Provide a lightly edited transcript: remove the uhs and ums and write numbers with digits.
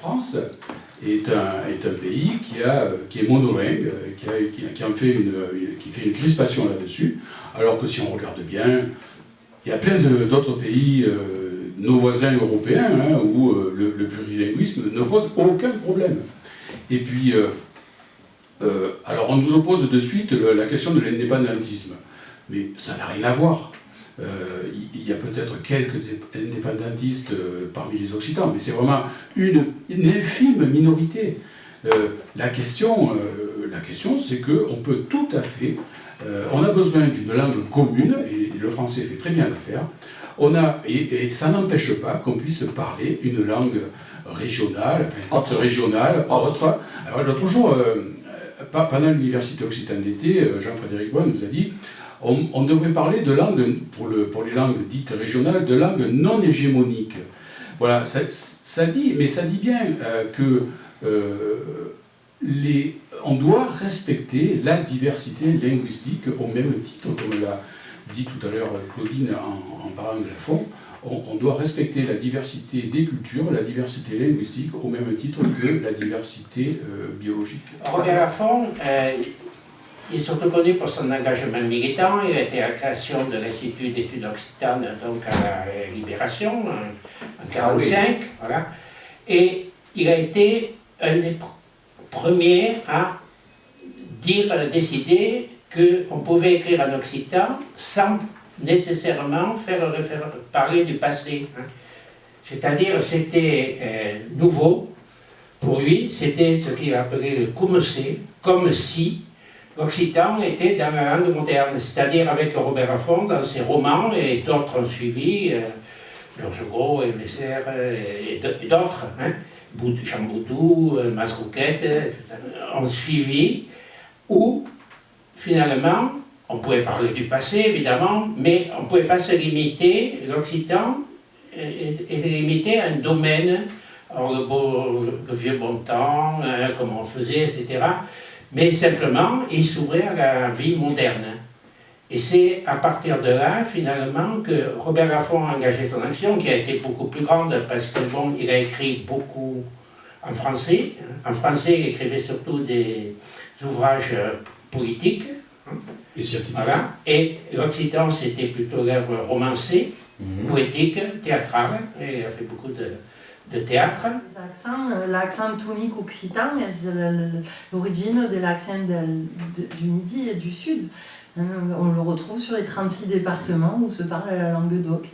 France est un pays qui est monolingue, qui fait une crispation là-dessus, alors que si on regarde bien, il y a plein d'autres pays, nos voisins européens, hein, où le plurilinguisme ne pose aucun problème. Et puis, alors on nous oppose de suite la question de l'indépendantisme, mais ça n'a rien à voir. Il y a peut-être quelques indépendantistes parmi les Occitans, mais c'est vraiment une infime minorité. La question c'est qu'on peut tout à fait... on a besoin d'une langue commune, et le français fait très bien l'affaire, et ça n'empêche pas qu'on puisse parler une langue régionale, un titre régional, autre. Alors l'autre jour, pendant l'université occitane d'été, Jean-Frédéric Bois nous a dit on devrait parler de langue, pour les langues dites régionales, de langue non hégémonique. Voilà, ça dit bien que on doit respecter la diversité linguistique au même titre, comme l'a dit tout à l'heure Claudine en parlant de Lafont. On doit respecter la diversité des cultures, la diversité linguistique au même titre que la diversité biologique. Robert Laffont, il est surtout connu pour son engagement militant. Il a été à la création de l'Institut d'études occitanes, donc à la Libération, en 1945. Voilà. Et il a été un des premiers à décider qu'on pouvait écrire en occitan sans nécessairement parler du passé. C'est-à-dire, c'était nouveau pour lui, c'était ce qu'il appelait le comme si l'occitan était dans la langue moderne, c'est-à-dire avec Robert Laffont dans ses romans, et d'autres ont suivi, Georges Gros, Aimé Serre et d'autres, hein, Jean Boudou, Masrouquette, ont suivi, où finalement, on pouvait parler du passé évidemment, mais on ne pouvait pas se limiter, l'occitan était limité à un domaine, alors le vieux bon temps, comment on faisait, etc. Mais simplement, il s'ouvrait à la vie moderne. Et c'est à partir de là, finalement, que Robert Laffont a engagé son action, qui a été beaucoup plus grande, parce que bon, il a écrit beaucoup en français. En français, il écrivait surtout des ouvrages politiques. Et scientifiques. Voilà. Et l'occitan, c'était plutôt l'œuvre romancée, poétique, théâtrale. Et il a fait beaucoup de théâtre. L'accent tonique occitan, c'est l'origine de l'accent du Midi et du Sud. On le retrouve sur les 36 départements où se parle la langue d'oc.